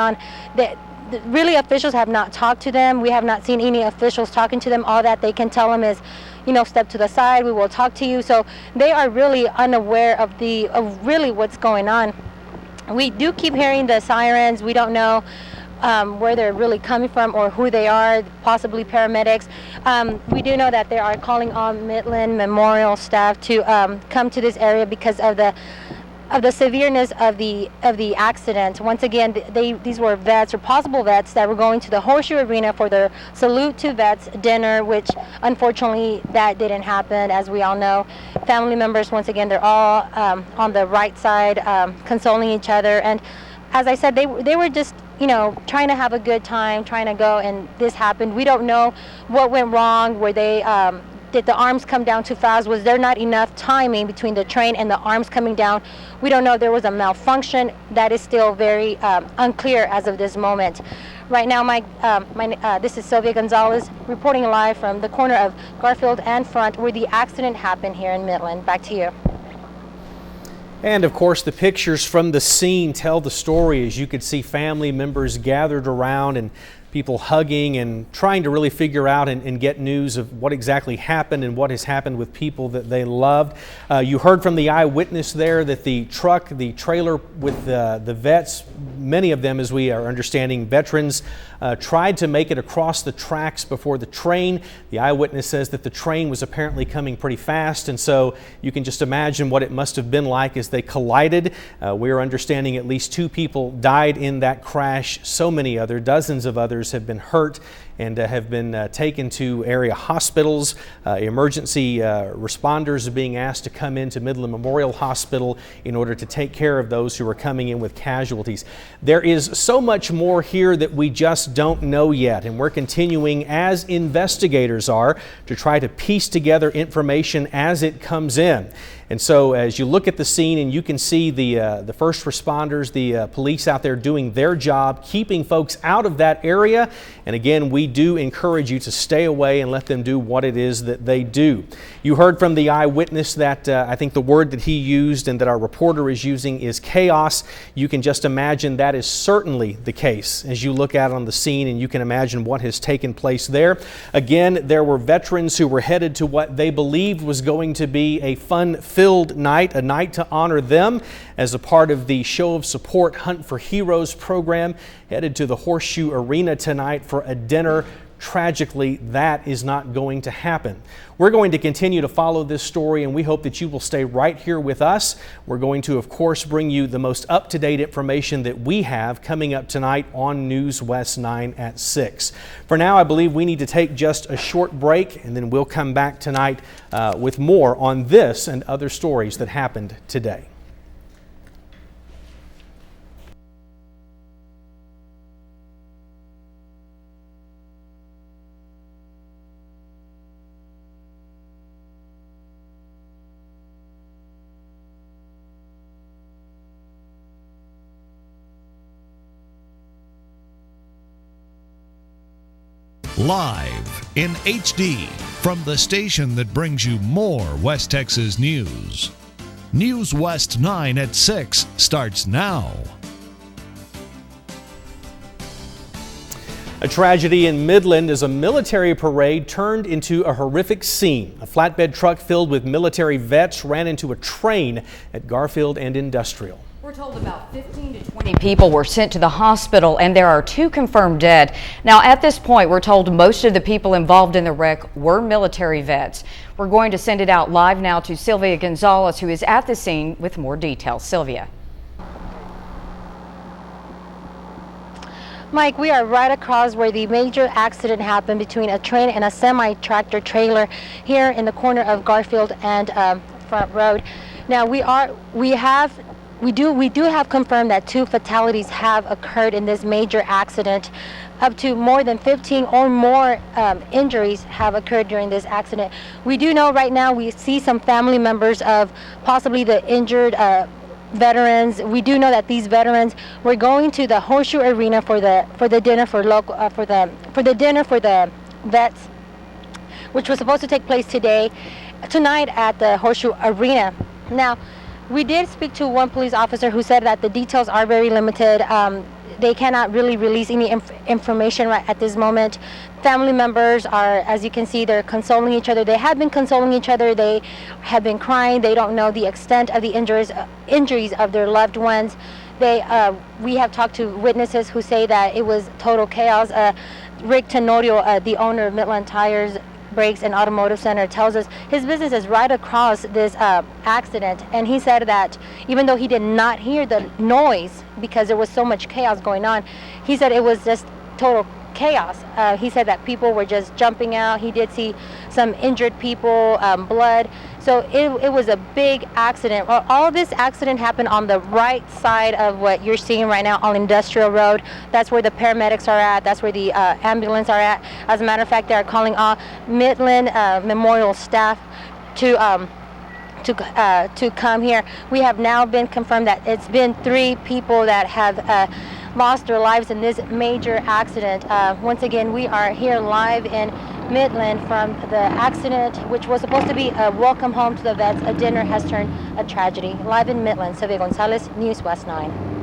on. Really, officials have not talked to them. We have not seen any officials talking to them. All that they can tell them is, step to the side, we will talk to you. So they are really unaware of really what's going on. We do keep hearing the sirens. We don't know where they're really coming from or who they are, possibly paramedics. We do know that they are calling on Midland Memorial staff to come to this area because of the severeness of the accident. Once again, these were vets or possible vets that were going to the Horseshoe Arena for the Salute to Vets dinner, which unfortunately that didn't happen, as we all know. Family members, once again, they're all on the right side, consoling each other. And as I said, they were just trying to have a good time, trying to go, and this happened. We don't know what went wrong. Were they did the arms come down too fast? Was there not enough timing between the train and the arms coming down? We don't know. There was a malfunction. That is still very unclear as of this moment. Right now, this is Sylvia Gonzalez reporting live from the corner of Garfield and Front where the accident happened here in Midland. Back to you. And of course, the pictures from the scene tell the story, as you could see family members gathered around and people hugging and trying to really figure out and get news of what exactly happened and what has happened with people that they loved. You heard from the eyewitness there that the trailer with the vets, many of them, as we are understanding, veterans, tried to make it across the tracks before the train. The eyewitness says that the train was apparently coming pretty fast, and so you can just imagine what it must have been like as they collided. We are understanding at least 2 people died in that crash. So many dozens of others have been hurt and have been taken to area hospitals. Emergency responders are being asked to come into Midland Memorial Hospital in order to take care of those who are coming in with casualties. There is so much more here that we just don't know yet, and we're continuing, as investigators are, to try to piece together information as it comes in. And so as you look at the scene and you can see the first responders, the police out there doing their job, keeping folks out of that area. And again, we do encourage you to stay away and let them do what it is that they do. You heard from the eyewitness that I think the word that he used and that our reporter is using is chaos. You can just imagine that is certainly the case as you look out on the scene, and you can imagine what has taken place there. Again, there were veterans who were headed to what they believed was going to be a fun-filled night, a night to honor them as a part of the Show of Support Hunt for Heroes program, headed to the Horseshoe Arena tonight for a dinner. Tragically, that is not going to happen. We're going to continue to follow this story, and we hope that you will stay right here with us. We're going to, of course, bring you the most up-to-date information that we have coming up tonight on News West 9 at 6. For now, I believe we need to take just a short break, and then we'll come back tonight with more on this and other stories that happened today. Live in HD from the station that brings you more West Texas news. News West 9 at 6 starts now. A tragedy in Midland as a military parade turned into a horrific scene. A flatbed truck filled with military vets ran into a train at Garfield and Industrial. We're told about 15 to 20 people were sent to the hospital, and there are 2 confirmed dead. Now, at this point, we're told most of the people involved in the wreck were military vets. We're going to send it out live now to Sylvia Gonzalez, who is at the scene with more details. Sylvia. Mike, we are right across where the major accident happened between a train and a semi-tractor trailer here in the corner of Garfield and Front Road. Now, we do have confirmed that 2 fatalities have occurred in this major accident. Up to more than 15 or more injuries have occurred during this accident. We do know right now we see some family members of possibly the injured veterans. We do know that these veterans were going to the Horseshoe Arena for the dinner for the dinner for the vets, which was supposed to take place tonight at the Horseshoe Arena. Now, we did speak to one police officer who said that the details are very limited. they cannot really release any information right at this moment. Family members are, as you can see, they're consoling each other. They have been consoling each other. They have been crying. They don't know the extent of the injuries of their loved ones. We have talked to witnesses who say that it was total chaos. Rick Tenorio, the owner of Midland Tires, Brakes and Automotive Center, tells us his business is right across this accident, and he said that even though he did not hear the noise because there was so much chaos going on, he said it was just total chaos. He said that people were just jumping out. He did see some injured people, blood. So it was a big accident. Well, all this accident happened on the right side of what you're seeing right now on Industrial Road. That's where the paramedics are at. That's where the ambulance are at. As a matter of fact, they are calling all Midland Memorial staff to come here. We have now been confirmed that it's been 3 people that have lost their lives in this major accident. Once again, we are here live in Midland from the accident, which was supposed to be a welcome home to the vets. A dinner has turned a tragedy. Live in Midland, Sylvia Gonzalez, News West 9.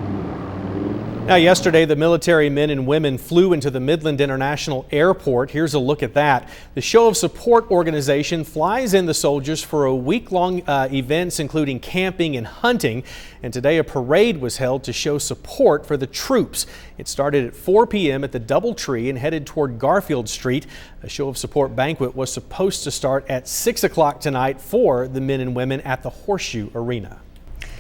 Now, yesterday, the military men and women flew into the Midland International Airport. Here's a look at that. The Show of Support organization flies in the soldiers for a week-long events, including camping and hunting. And today, a parade was held to show support for the troops. It started at 4 p.m. at the Doubletree and headed toward Garfield Street. A Show of Support banquet was supposed to start at 6 o'clock tonight for the men and women at the Horseshoe Arena.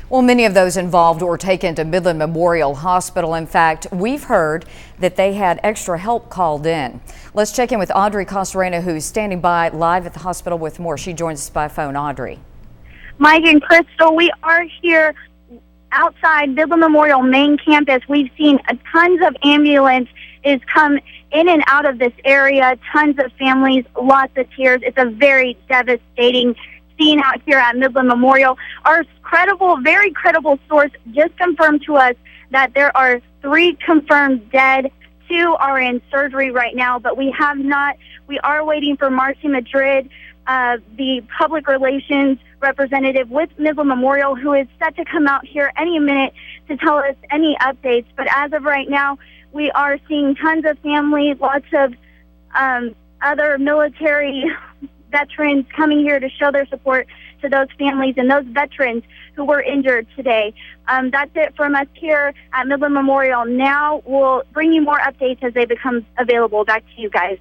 Well, many of those involved were taken to Midland Memorial Hospital. In fact, we've heard that they had extra help called in. Let's check in with Audrey Costarena, who's standing by live at the hospital with more. She joins us by phone. Audrey. Mike and Crystal, we are here outside Midland Memorial main campus. We've seen tons of ambulances come in and out of this area, tons of families, lots of tears. It's a very devastating scene out here at Midland Memorial. Our very credible source just confirmed to us that there are 3 confirmed dead. 2 are in surgery right now, but we are waiting for Marcy Madrid, the public relations representative with Midland Memorial, who is set to come out here any minute to tell us any updates. But as of right now, we are seeing tons of families, lots of other military veterans coming here to show their support to those families and those veterans who were injured today. That's it from us here at Midland Memorial. Now we'll bring you more updates as they become available. Back to you guys.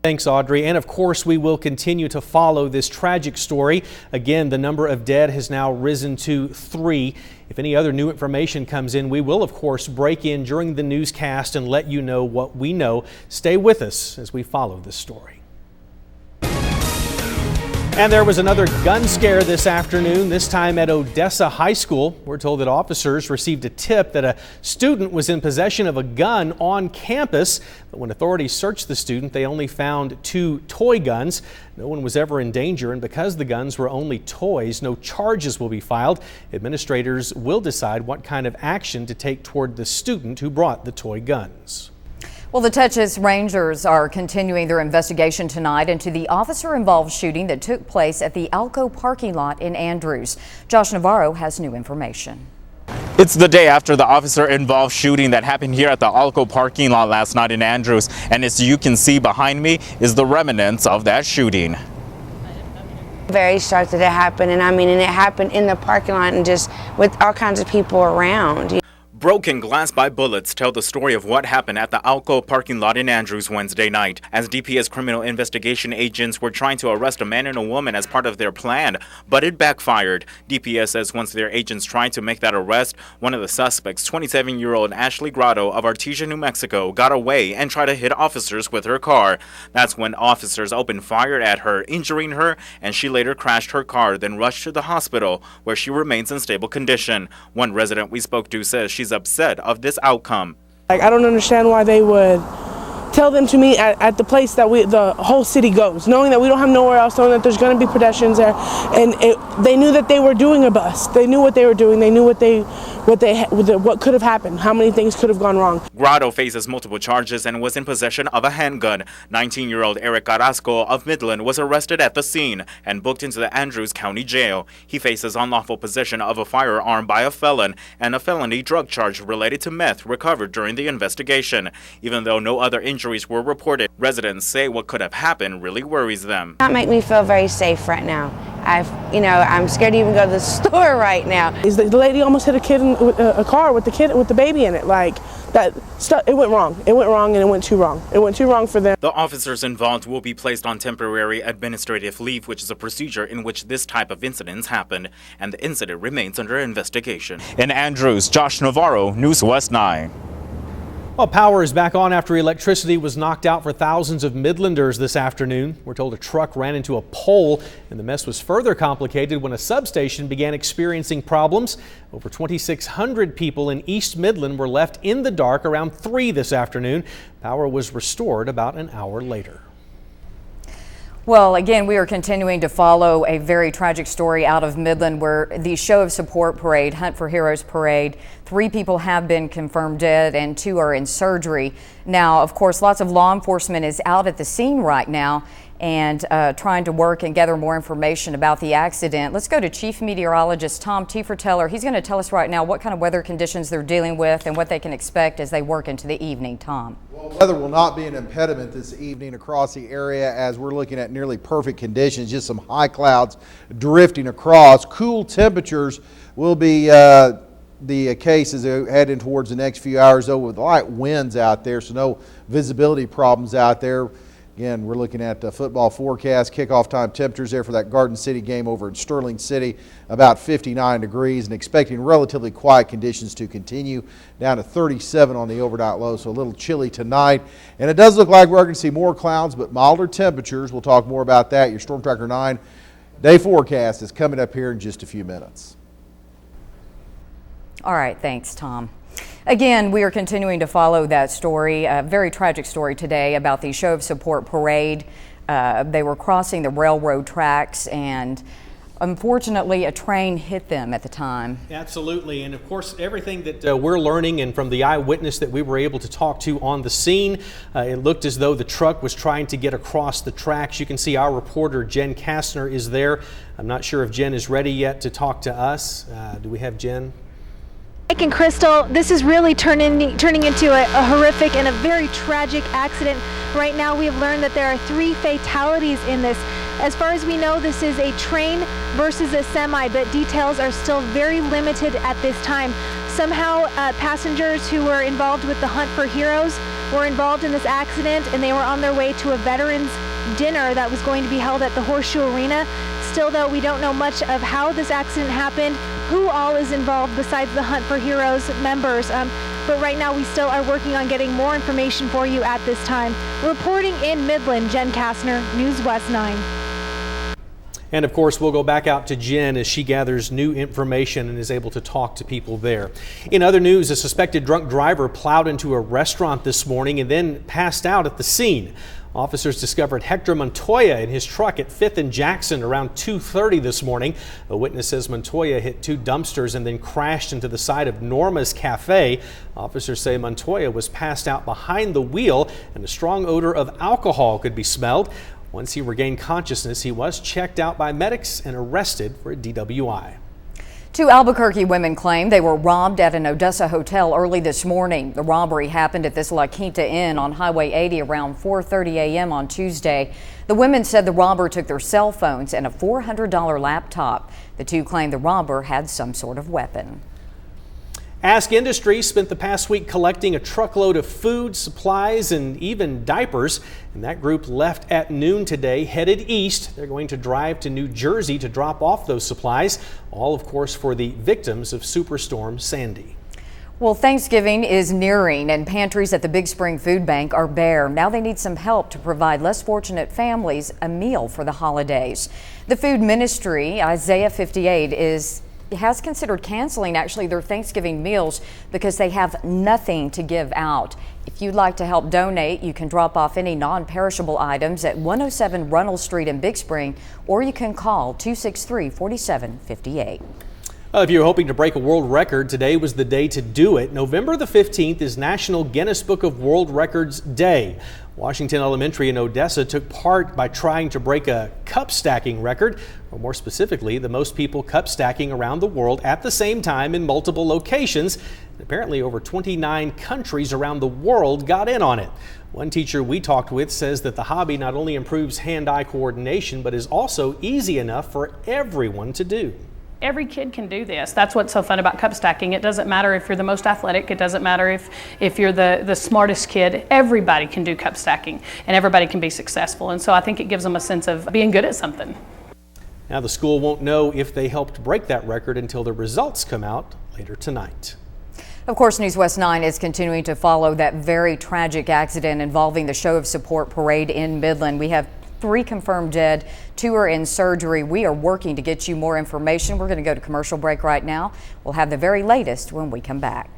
Thanks, Audrey. And of course, we will continue to follow this tragic story. Again, the number of dead has now risen to 3. If any other new information comes in, we will, of course, break in during the newscast and let you know what we know. Stay with us as we follow this story. And there was another gun scare this afternoon, this time at Odessa High School. We're told that officers received a tip that a student was in possession of a gun on campus. But when authorities searched the student, they only found 2 toy guns. No one was ever in danger, and because the guns were only toys, no charges will be filed. Administrators will decide what kind of action to take toward the student who brought the toy guns. Well, the Texas Rangers are continuing their investigation tonight into the officer-involved shooting that took place at the Alco parking lot in Andrews. Josh Navarro has new information. It's the day after the officer-involved shooting that happened here at the Alco parking lot last night in Andrews. And as you can see behind me is the remnants of that shooting. Very shocked that it happened, and it happened in the parking lot and just with all kinds of people around. Broken glass by bullets tell the story of what happened at the Alco parking lot in Andrews Wednesday night, as DPS criminal investigation agents were trying to arrest a man and a woman as part of their plan, but it backfired. DPS says once their agents tried to make that arrest, one of the suspects, 27-year-old Ashley Grotto of Artesia, New Mexico, got away and tried to hit officers with her car. That's when officers opened fire at her, injuring her, and she later crashed her car, then rushed to the hospital, where she remains in stable condition. One resident we spoke to says she's upset of this outcome. I don't understand why they would tell them to meet at the place that the whole city goes, knowing that we don't have nowhere else, knowing that there's going to be pedestrians there. And they knew that they were doing a bus. They knew what they were doing. They knew what could have happened, how many things could have gone wrong. Grotto faces multiple charges and was in possession of a handgun. 19-year-old Eric Carrasco of Midland was arrested at the scene and booked into the Andrews County Jail. He faces unlawful possession of a firearm by a felon and a felony drug charge related to meth recovered during the investigation. Even though no other injuries were reported, residents say what could have happened really worries them. That make me feel very safe right now. I'm scared to even go to the store right now. The lady almost hit a kid in a car with the baby in it. Like that stuff, it went wrong. It went wrong, and it went too wrong. It went too wrong for them. The officers involved will be placed on temporary administrative leave, which is a procedure in which this type of incidents happen, and the incident remains under investigation. In Andrews, Josh Navarro, News West 9. Well, power is back on after electricity was knocked out for thousands of Midlanders this afternoon. We're told a truck ran into a pole, and the mess was further complicated when a substation began experiencing problems. Over 2,600 people in East Midland were left in the dark around 3 this afternoon. Power was restored about an hour later. Well, again, we are continuing to follow a very tragic story out of Midland where the Show of Support Parade, Hunt for Heroes Parade, 3 people have been confirmed dead and 2 are in surgery. Now, of course, lots of law enforcement is out at the scene right now and trying to work and gather more information about the accident. Let's go to Chief Meteorologist Tom Tieferteller. He's going to tell us right now what kind of weather conditions they're dealing with and what they can expect as they work into the evening. Tom. Well, weather will not be an impediment this evening across the area as we're looking at nearly perfect conditions, just some high clouds drifting across. Cool temperatures will be the case as they head in towards the next few hours, though, with light winds out there, so no visibility problems out there. Again, we're looking at the football forecast, kickoff time temperatures there for that Garden City game over in Sterling City, about 59 degrees, and expecting relatively quiet conditions to continue down to 37 on the overnight low, so a little chilly tonight. And it does look like we're going to see more clouds, but milder temperatures. We'll talk more about that. Your Storm Tracker 9 day forecast is coming up here in just a few minutes. All right, thanks, Tom. Again, we are continuing to follow that story, a very tragic story today about the Show of Support Parade. They were crossing the railroad tracks and unfortunately a train hit them at the time. Absolutely, and of course everything that we're learning and from the eyewitness that we were able to talk to on the scene, it looked as though the truck was trying to get across the tracks. You can see our reporter Jen Kastner is there. I'm not sure if Jen is ready yet to talk to us. Do we have Jen? Mike and Crystal, this is really turning into a horrific and a very tragic accident. Right now we have learned that there are 3 fatalities in this. As far as we know, this is a train versus a semi, but details are still very limited at this time. Somehow passengers who were involved with the Hunt for Heroes were involved in this accident, and they were on their way to a veterans dinner that was going to be held at the Horseshoe Arena. Still, though, we don't know much of how this accident happened, who all is involved besides the Hunt for Heroes members. But right now we still are working on getting more information for you at this time. Reporting in Midland, Jen Kastner, News West 9. And of course, we'll go back out to Jen as she gathers new information and is able to talk to people there. In other news, a suspected drunk driver plowed into a restaurant this morning and then passed out at the scene. Officers discovered Hector Montoya in his truck at 5th and Jackson around 2:30 this morning. A witness says Montoya hit 2 dumpsters and then crashed into the side of Norma's Cafe. Officers say Montoya was passed out behind the wheel and a strong odor of alcohol could be smelled. Once he regained consciousness, he was checked out by medics and arrested for a DWI. 2 Albuquerque women claim they were robbed at an Odessa hotel early this morning. The robbery happened at this La Quinta Inn on Highway 80 around 4:30 a.m. on Tuesday. The women said the robber took their cell phones and a $400 laptop. The 2 claimed the robber had some sort of weapon. Ask Industries spent the past week collecting a truckload of food, supplies, and even diapers. And that group left at noon today, headed east. They're going to drive to New Jersey to drop off those supplies, all of course for the victims of Superstorm Sandy. Well, Thanksgiving is nearing and pantries at the Big Spring Food Bank are bare. Now they need some help to provide less fortunate families a meal for the holidays. The food ministry, Isaiah 58, is has considered canceling actually their Thanksgiving meals because they have nothing to give out. If you'd like to help donate, you can drop off any non-perishable items at 107 Runnels Street in Big Spring, or you can call 263-4758. Well, if you're hoping to break a world record, today was the day to do it. November the 15th is National Guinness Book of World Records Day. Washington Elementary in Odessa took part by trying to break a cup stacking record, or more specifically, the most people cup stacking around the world at the same time in multiple locations. Apparently, over 29 countries around the world got in on it. One teacher we talked with says that the hobby not only improves hand-eye coordination, but is also easy enough for everyone to do. Every kid can do this. That's what's so fun about cup stacking. It doesn't matter if you're the most athletic. It doesn't matter if you're the smartest kid. Everybody can do cup stacking, and everybody can be successful. And so I think it gives them a sense of being good at something. Now, the school won't know if they helped break that record until the results come out later tonight. Of course, News West 9 is continuing to follow that very tragic accident involving the Show of Support parade in Midland. We have 3 confirmed dead, 2 are in surgery. We are working to get you more information. We're going to go to commercial break right now. We'll have the very latest when we come back.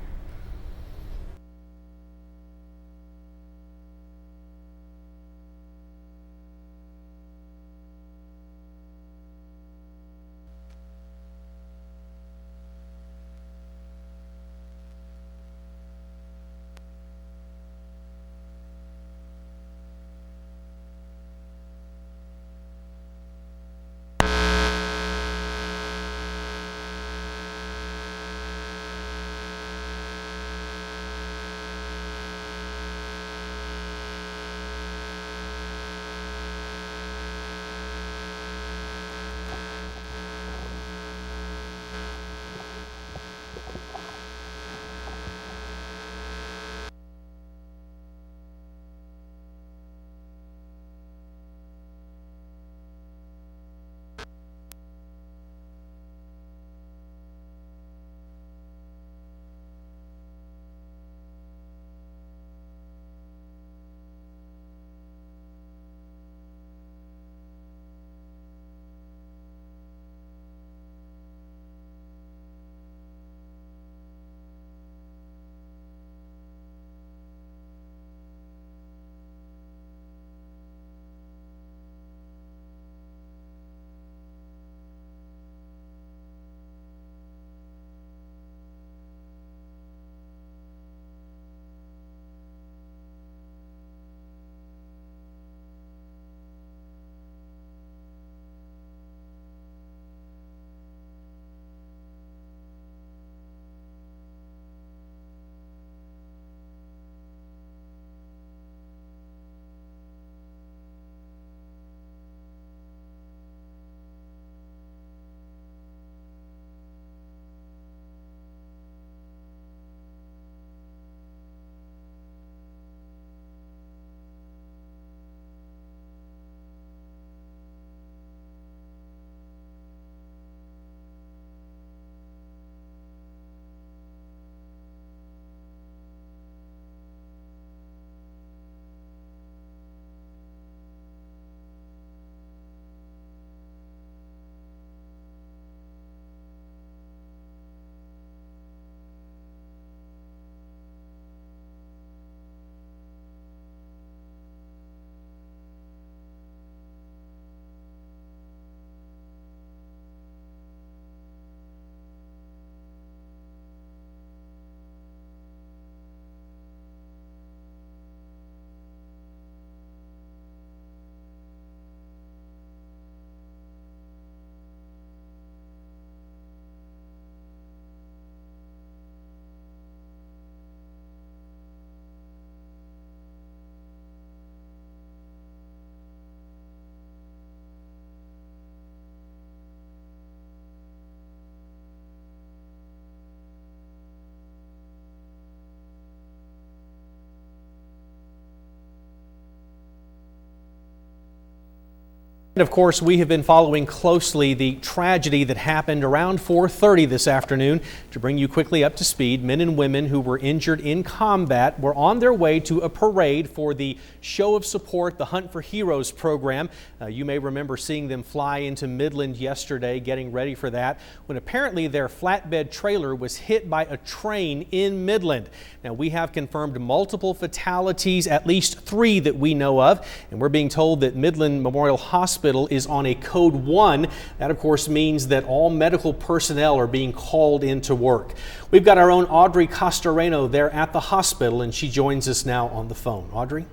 And of course, we have been following closely the tragedy that happened around 4:30 this afternoon. To bring you quickly up to speed, men and women who were injured in combat were on their way to a parade for the Show of Support, the Hunt for Heroes program. You may remember seeing them fly into Midland yesterday, getting ready for that, when apparently their flatbed trailer was hit by a train in Midland. Now, we have confirmed multiple fatalities, at least 3 that we know of, and we're being told that Midland Memorial Hospital is on a code 1. That, of course, means that all medical personnel are being called into work. We've got our own Audrey Castoreno there at the hospital, and she joins us now on the phone. Audrey?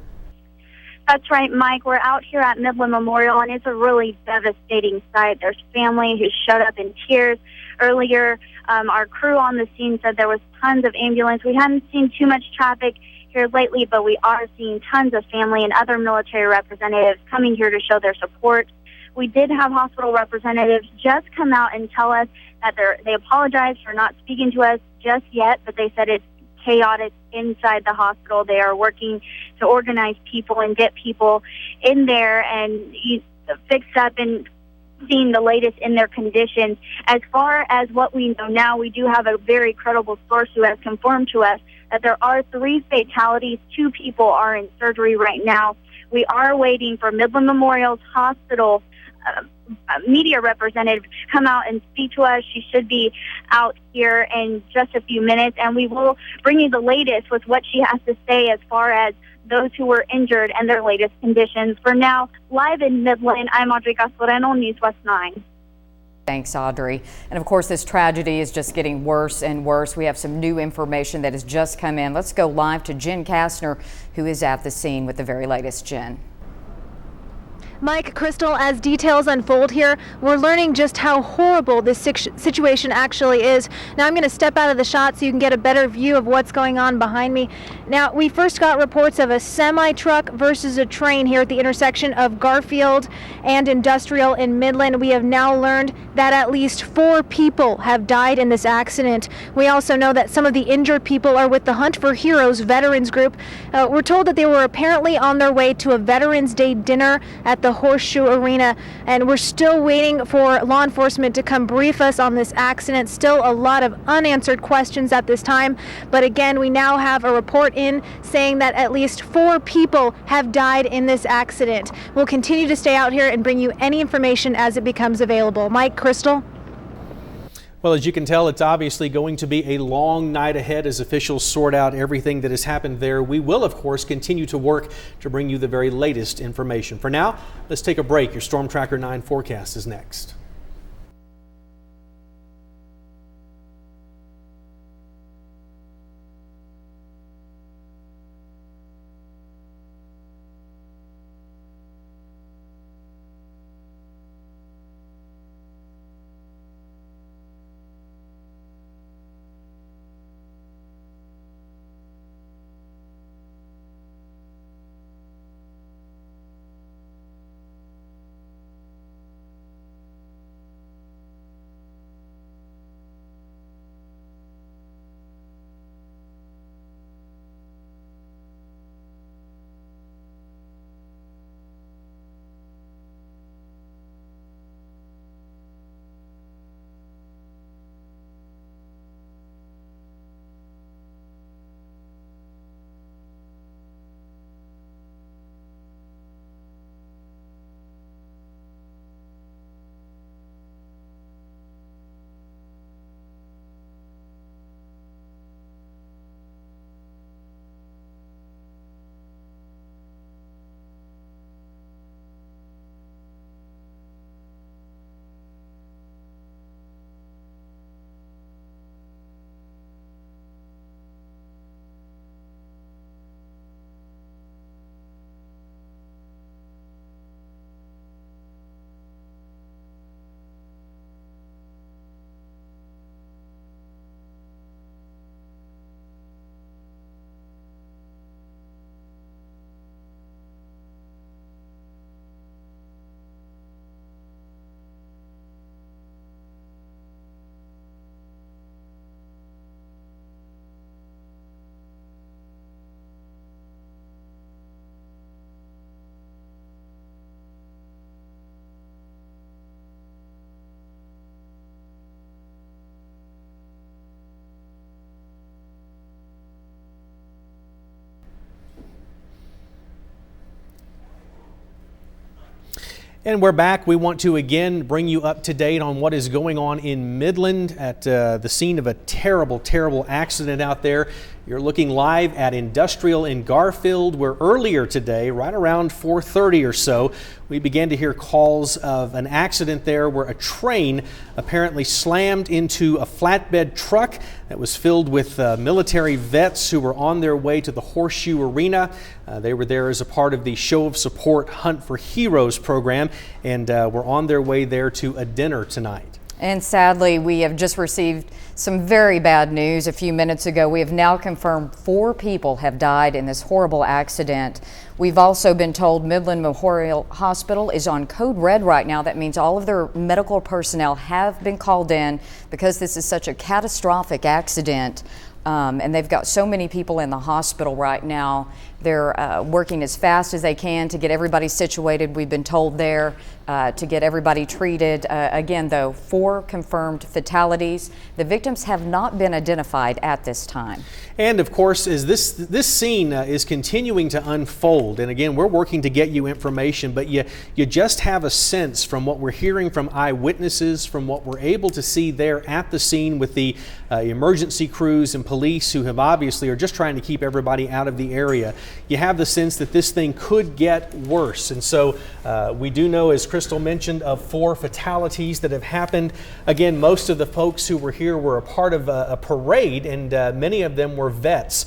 That's right, Mike. We're out here at Midland Memorial, and it's a really devastating sight. There's family who showed up in tears. Earlier, our crew on the scene said there was tons of ambulance. We hadn't seen too much traffic here lately, but we are seeing tons of family and other military representatives coming here to show their support. We did have hospital representatives just come out and tell us that they apologize for not speaking to us just yet, but they said it's chaotic inside the hospital. They are working to organize people and get people in there and fix up and seeing the latest in their conditions. As far as what we know now, we do have a very credible source who has confirmed to us that there are 3 fatalities. 2 people are in surgery right now. We are waiting for Midland Memorial's hospital media representative to come out and speak to us. She should be out here in just a few minutes, and we will bring you the latest with what she has to say as far as those who were injured and their latest conditions. For now, live in Midland, I'm Audrey Castoreno, News West 9. Thanks, Audrey. And of course, this tragedy is just getting worse and worse. We have some new information that has just come in. Let's go live to Jen Kastner, who is at the scene with the very latest. Jen. Mike, Crystal, as details unfold here, we're learning just how horrible this situation actually is. Now I'm going to step out of the shot so you can get a better view of what's going on behind me. Now, we first got reports of a semi-truck versus a train here at the intersection of Garfield and Industrial in Midland. We have now learned that at least 4 people have died in this accident. We also know that some of the injured people are with the Hunt for Heroes veterans group. We're told that they were apparently on their way to a Veterans Day dinner at the Horseshoe Arena, and we're still waiting for law enforcement to come brief us on this accident. Still a lot of unanswered questions at this time, but again, we now have a report in saying that at least 4 people have died in this accident. We'll continue to stay out here and bring you any information as it becomes available. Mike, Crystal? Well, as you can tell, it's obviously going to be a long night ahead as officials sort out everything that has happened there. We will, of course, continue to work to bring you the very latest information. For now, let's take a break. Your Storm Tracker 9 forecast is next. And we're back. We want to again bring you up to date on what is going on in Midland at the scene of a terrible, terrible accident out there. You're looking live at Industrial in Garfield, where earlier today, right around 4:30 or so, we began to hear calls of an accident there where a train apparently slammed into a flatbed truck that was filled with military vets who were on their way to the Horseshoe Arena. They were there as a part of the Show of Support Hunt for Heroes program, and were on their way there to a dinner tonight. And sadly, we have just received some very bad news a few minutes ago. We have now confirmed 4 people have died in this horrible accident. We've also been told Midland Memorial Hospital is on code red right now. That means all of their medical personnel have been called in because this is such a catastrophic accident. And they've got so many people in the hospital right now. They're working as fast as they can to get everybody situated. We've been told there to get everybody treated. Again, though, 4 confirmed fatalities. The victims have not been identified at this time. And of course, as this scene is continuing to unfold, and again, we're working to get you information, but you just have a sense from what we're hearing from eyewitnesses, from what we're able to see there at the scene with the emergency crews and police who have obviously are just trying to keep everybody out of the area. You have the sense that this thing could get worse. And so we do know, as Crystal mentioned, of 4 fatalities that have happened. Again, most of the folks who were here were a part of a parade, and many of them were vets.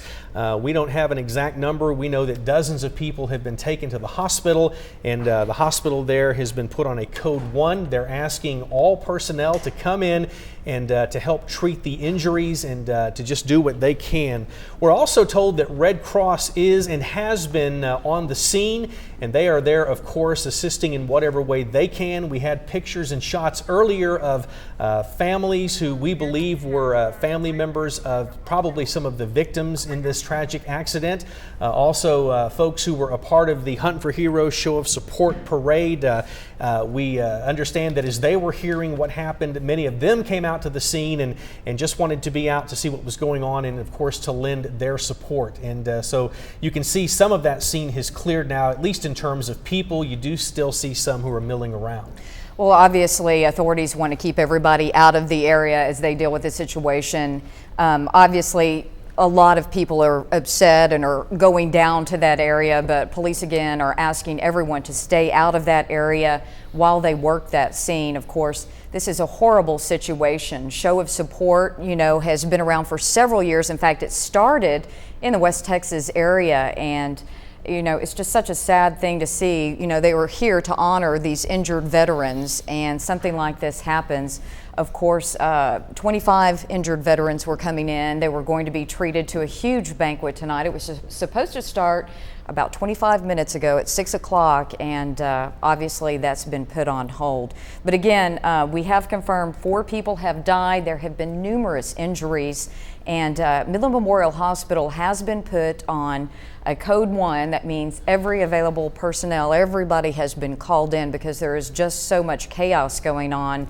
We don't have an exact number. We know that dozens of people have been taken to the hospital, and the hospital there has been put on a code 1. They're asking all personnel to come in and to help treat the injuries and to just do what they can. We're also told that Red Cross is and has been on the scene, and they are there, of course, assisting in whatever way they can. We had pictures and shots earlier of families who we believe were family members of probably some of the victims in this tragic accident. Also, folks who were a part of the Hunt for Heroes Show of Support parade. We understand that as they were hearing what happened, many of them came out to the scene and just wanted to be out to see what was going on and, of course, to lend their support. And so you can see some of that scene has cleared now, at least in terms of people. You do still see some who are milling around. Well, obviously, authorities want to keep everybody out of the area as they deal with the situation. Obviously, a lot of people are upset and are going down to that area, but police again are asking everyone to stay out of that area while they work that scene. Of course, this is a horrible situation. Show of Support, has been around for several years. In fact, it started in the West Texas area, and it's just such a sad thing to see. They were here to honor these injured veterans, and something like this happens. Of course, 25 injured veterans were coming in. They were going to be treated to a huge banquet tonight. It was supposed to start about 25 minutes ago at 6 o'clock, and obviously that's been put on hold. But again, we have confirmed 4 people have died. There have been numerous injuries, and Midland Memorial Hospital has been put on a code 1. That means every available personnel, everybody has been called in because there is just so much chaos going on.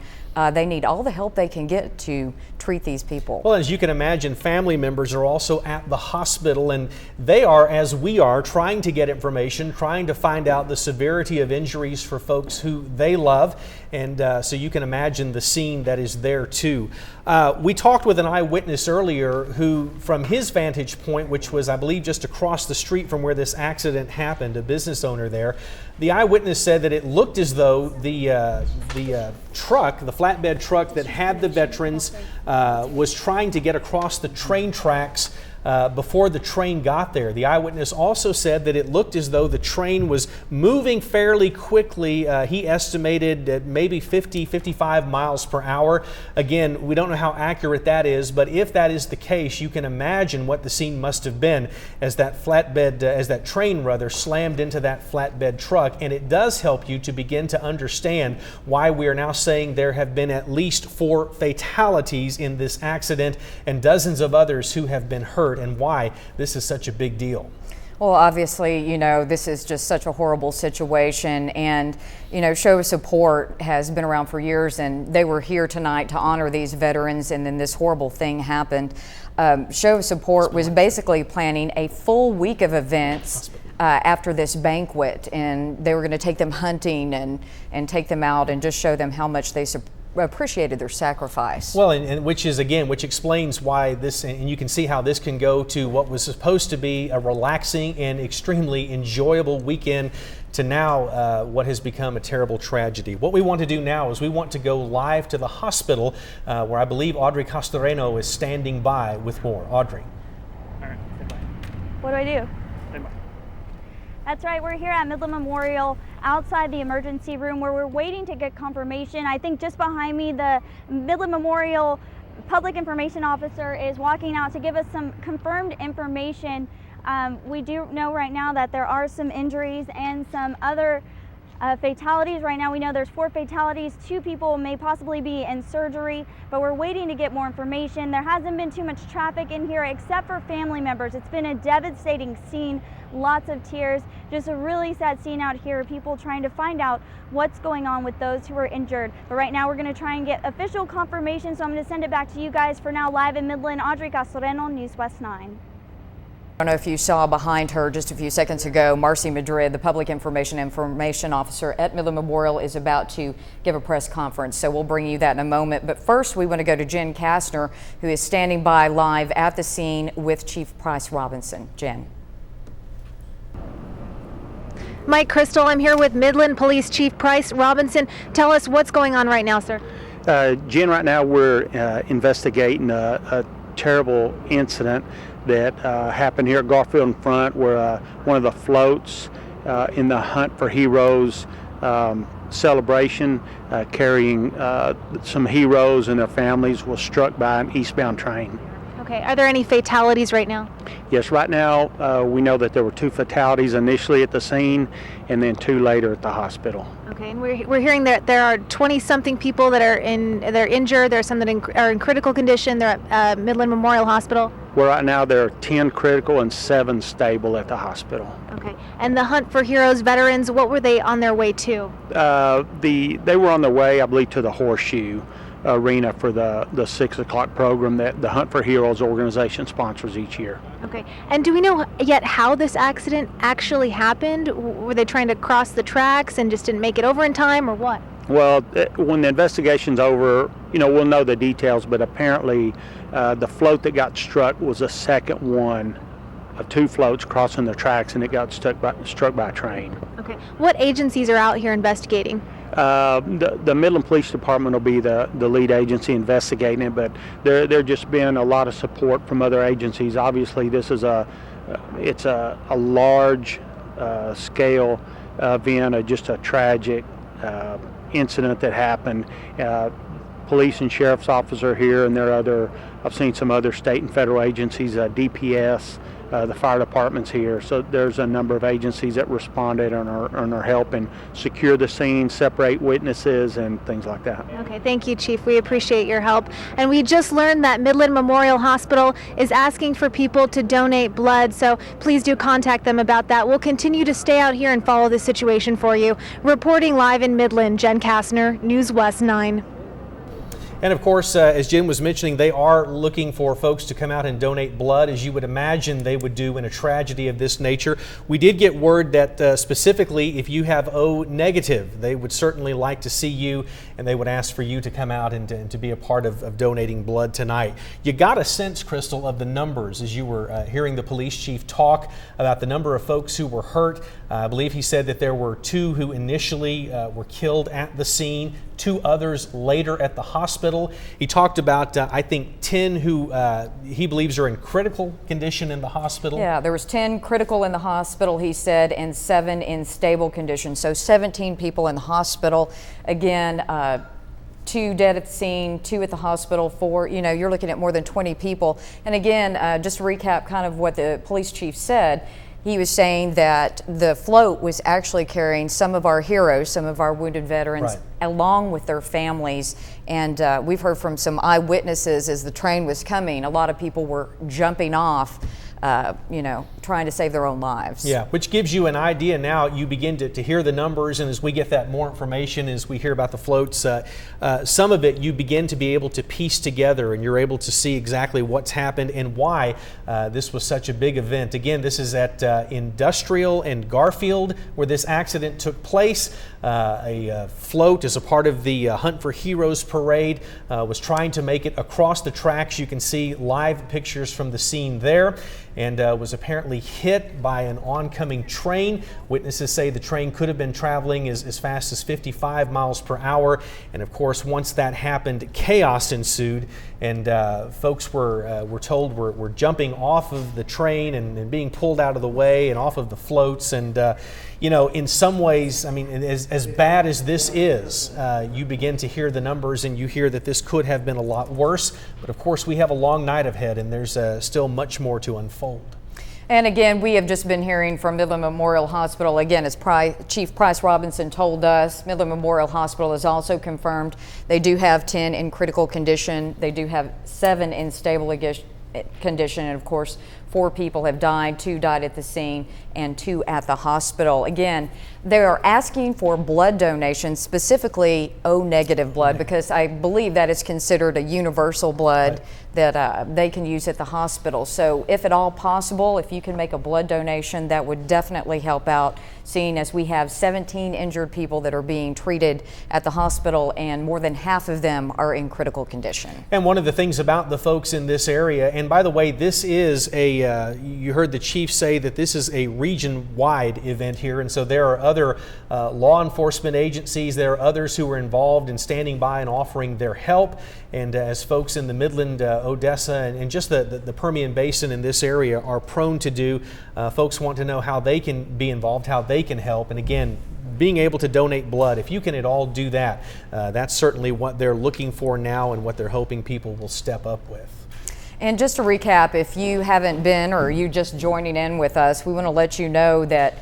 They need all the help they can get to treat these people. Well, as you can imagine, family members are also at the hospital, and they are, as we are, trying to get information, trying to find out the severity of injuries for folks who they love. And so you can imagine the scene that is there too. We talked with an eyewitness earlier who, from his vantage point, which was, I believe, just across the street from where this accident happened, a business owner there, the eyewitness said that it looked as though the truck, the flatbed truck that had the veterans, was trying to get across the train tracks before the train got there. The eyewitness also said that it looked as though the train was moving fairly quickly. He estimated at maybe 50, 55 miles per hour. Again, we don't know how accurate that is, but if that is the case, you can imagine what the scene must have been as that train slammed into that flatbed truck. And it does help you to begin to understand why we are now saying there have been at least 4 fatalities in this accident and dozens of others who have been hurt, and why this is such a big deal. Well, obviously, this is just such a horrible situation, and, Show of Support has been around for years, and they were here tonight to honor these veterans, and then this horrible thing happened. Show of Support was basically planning a full week of events after this banquet, and they were going to take them hunting and take them out and just show them how much they appreciated their sacrifice. Well, and which explains why this, and you can see how this can go to what was supposed to be a relaxing and extremely enjoyable weekend to now what has become a terrible tragedy. What we want to do now is we want to go live to the hospital where I believe Audrey Castoreno is standing by with more. Audrey. All right, say bye. What do I do? Say bye. That's right, we're here at Midland Memorial outside the emergency room where we're waiting to get confirmation. I think just behind me, the Midland Memorial Public Information Officer is walking out to give us some confirmed information. We do know right now that there are some injuries and some other fatalities. Right now we know there's 4 fatalities. 2 people may possibly be in surgery, but we're waiting to get more information. There hasn't been too much traffic in here except for family members. It's been a devastating scene, lots of tears, just a really sad scene out here, people trying to find out what's going on with those who are injured. But right now we're going to try and get official confirmation, so I'm going to send it back to you guys. For now, live in Midland, Audrey Castoreno, News West 9. I don't know if you saw behind her just a few seconds ago, Marcy Madrid, the Public Information Officer at Midland Memorial, is about to give a press conference. So we'll bring you that in a moment. But first, we want to go to Jen Kastner, who is standing by live at the scene with Chief Price Robinson. Jen. Mike, Crystal, I'm here with Midland Police Chief Price Robinson. Tell us what's going on right now, sir. Jen, right now we're investigating a terrible incident that happened here at Garfield and Front, where one of the floats in the Hunt for Heroes celebration carrying some heroes and their families was struck by an eastbound train. Okay, are there any fatalities right now? Yes, right now we know that there were 2 fatalities initially at the scene and then 2 later at the hospital. Okay, and we're hearing that there are 20-something people that are they're injured. There are some that are in critical condition. They're at Midland Memorial Hospital. Well, right now there are 10 critical and 7 stable at the hospital. Okay, and the Hunt for Heroes veterans, what were they on their way to? They were on their way, I believe, to the Horseshoe Arena for the 6 o'clock program that the Hunt for Heroes organization sponsors each year. Okay, and do we know yet how this accident actually happened? Were they trying to cross the tracks and just didn't make it over in time, or what? Well, when the investigation's over, we'll know the details, but apparently the float that got struck was the second one of 2 floats crossing the tracks, and it got struck by a train. Okay, what agencies are out here investigating? The Midland Police Department will be the lead agency investigating it, but there just been a lot of support from other agencies. Obviously, this is a large scale event, just a tragic incident that happened. Police and sheriff's officer here, and I've seen some other state and federal agencies, DPS, the fire department's here. So there's a number of agencies that responded and are helping secure the scene, separate witnesses, and things like that. Okay, thank you, Chief. We appreciate your help. And we just learned that Midland Memorial Hospital is asking for people to donate blood, so please do contact them about that. We'll continue to stay out here and follow the situation for you. Reporting live in Midland, Jen Kastner, News West 9. And of course, as Jen was mentioning, they are looking for folks to come out and donate blood, as you would imagine they would do in a tragedy of this nature. We did get word that specifically if you have O negative, they would certainly like to see you, and they would ask for you to come out and to be a part of donating blood tonight. You got a sense, Crystal, of the numbers as you were hearing the police chief talk about the number of folks who were hurt. I believe he said that there were 2 who initially were killed at the scene, 2 others later at the hospital. He talked about, I think, 10 who he believes are in critical condition in the hospital. Yeah, there was 10 critical in the hospital, he said, and 7 in stable condition. So 17 people in the hospital. Again, 2 dead at the scene, 2 at the hospital, 4, you're looking at more than 20 people. And again, just to recap kind of what the police chief said, he was saying that the float was actually carrying some of our heroes, some of our wounded veterans. Right. along with their families. And we've heard from some eyewitnesses as the train was coming, a lot of people were jumping off, you know, trying to save their own lives. Yeah, which gives you an idea now. You begin to hear the numbers, and as we get that more information, as we hear about the floats, some of it you begin to be able to piece together, and you're able to see exactly what's happened and why this was such a big event. Again, this is at Industrial and Garfield where this accident took place. A float as a part of the Hunt for Heroes parade was trying to make it across the tracks. You can see live pictures from the scene there, and was apparently hit by an oncoming train. Witnesses say the train could have been traveling as fast as 55 miles per hour. And of course, once that happened, chaos ensued, and folks were told were jumping off of the train and being pulled out of the way and off of the floats. And you know, in some ways, I mean, as bad as this is, you begin to hear the numbers and you hear that this could have been a lot worse. But of course, we have a long night ahead, and there's still much more to unfold. And again, we have just been hearing from Midland Memorial Hospital. Again, as Chief Price Robinson told us, Midland Memorial Hospital has also confirmed they do have 10 in critical condition. They do have 7 in stable condition. And of course, 4 people have died, 2 died at the scene, and 2 at the hospital. Again, they are asking for blood donations, specifically O-negative blood, because I believe that is considered a universal blood that they can use at the hospital. So if at all possible, if you can make a blood donation, that would definitely help out, seeing as we have 17 injured people that are being treated at the hospital, and more than half of them are in critical condition. And one of the things about the folks in this area, and by the way, this is you heard the chief say that this is a region-wide event here, and so there are other law enforcement agencies, there are others who are involved in standing by and offering their help. And as folks in the Midland, Odessa, and just the Permian Basin in this area are prone to do, folks want to know how they can be involved, how they can help. And again, being able to donate blood, if you can at all do that, that's certainly what they're looking for now and what they're hoping people will step up with. And just to recap, if you haven't been or you just joining in with us, we want to let you know that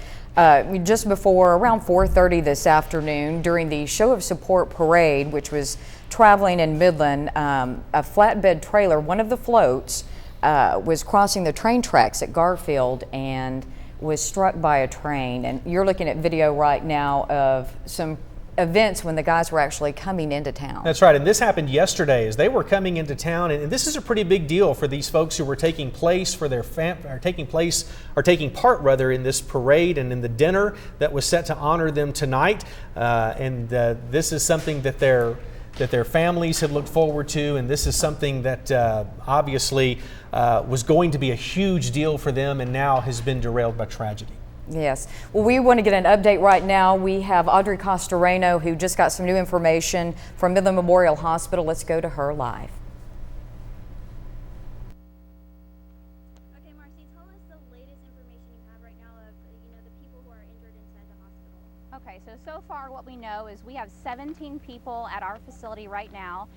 just before around 4:30 this afternoon, during the Show of Support parade, which was traveling in Midland, a flatbed trailer, one of the floats, was crossing the train tracks at Garfield and was struck by a train. And you're looking at video right now of some events when the guys were actually coming into town. That's right, and this happened yesterday as they were coming into town, and this is a pretty big deal for these folks who were taking place for their taking part rather in this parade and in the dinner that was set to honor them tonight. And this is something that their families had looked forward to, and this is something that obviously was going to be a huge deal for them, and now has been derailed by tragedy. Yes. Well, we want to get an update right now. We have Audrey Costareno, who just got some new information from Midland Memorial Hospital. Let's go to her live. Okay, Marcy, tell us the latest information you have right now of the people who are injured inside the hospital. Okay, so far what we know is we have 17 people at our facility right now.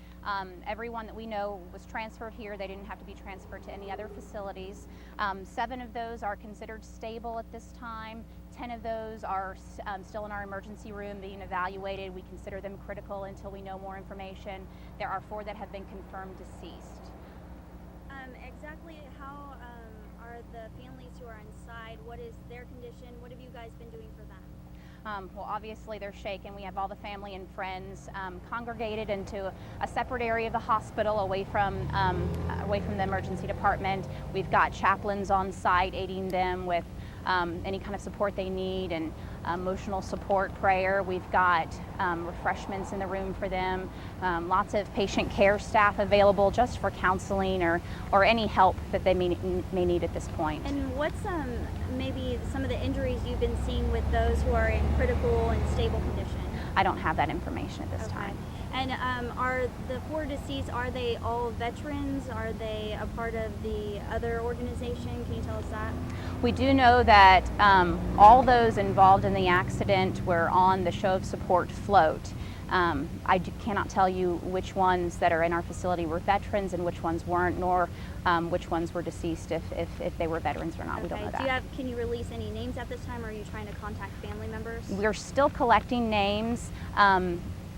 Everyone that we know was transferred here. They didn't have to be transferred to any other facilities. 7 of those are considered stable at this time. 10 of those are still in our emergency room being evaluated. We consider them critical until we know more information. There are 4 that have been confirmed deceased. Exactly how are the families who are inside? What is their condition? What have you guys been doing for them? Well, obviously they're shaken. We have all the family and friends congregated into a separate area of the hospital away from the emergency department. We've got chaplains on site aiding them with any kind of support they need, and emotional support, prayer. We've got refreshments in the room for them, lots of patient care staff available just for counseling or any help that they may need at this point. And what's maybe some of the injuries you've been seeing with those who are in critical and stable condition? I don't have that information at this time. And are the 4 deceased, are they all veterans? Are they a part of the other organization? Can you tell us that? We do know that all those involved in the accident were on the Show of Support float. I cannot tell you which ones that are in our facility were veterans and which ones weren't, nor which ones were deceased, if they were veterans or not. Okay. We don't know that. Can you release any names at this time, or are you trying to contact family members? We're still collecting names.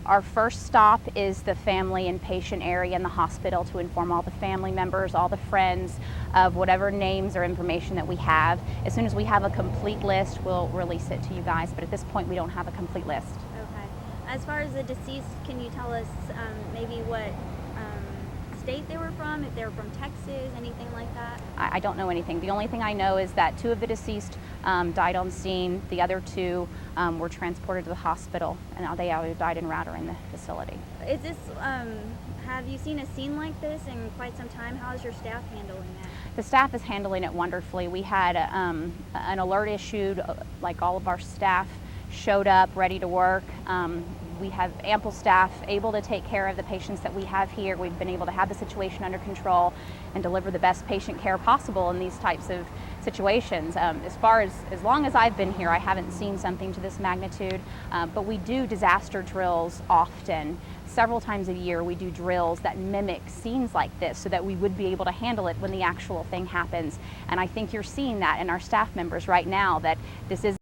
Our first stop is the family and patient area in the hospital to inform all the family members, all the friends of whatever names or information that we have. As soon as we have a complete list, we'll release it to you guys, but at this point we don't have a complete list. Okay. As far as the deceased, can you tell us maybe what state they were from, if they were from Texas, anything like that? I don't know anything. The only thing I know is that 2 of the deceased died on scene. The other 2 were transported to the hospital, and they either died en route or in the facility. Is this, have you seen a scene like this in quite some time? How is your staff handling it? The staff is handling it wonderfully. We had an alert issued, like all of our staff showed up ready to work. We have ample staff able to take care of the patients that we have here. We've been able to have the situation under control and deliver the best patient care possible in these types of situations. As long as I've been here, I haven't seen something to this magnitude, but we do disaster drills often. Several times a year we do drills that mimic scenes like this so that we would be able to handle it when the actual thing happens. And I think you're seeing that in our staff members right now, that this is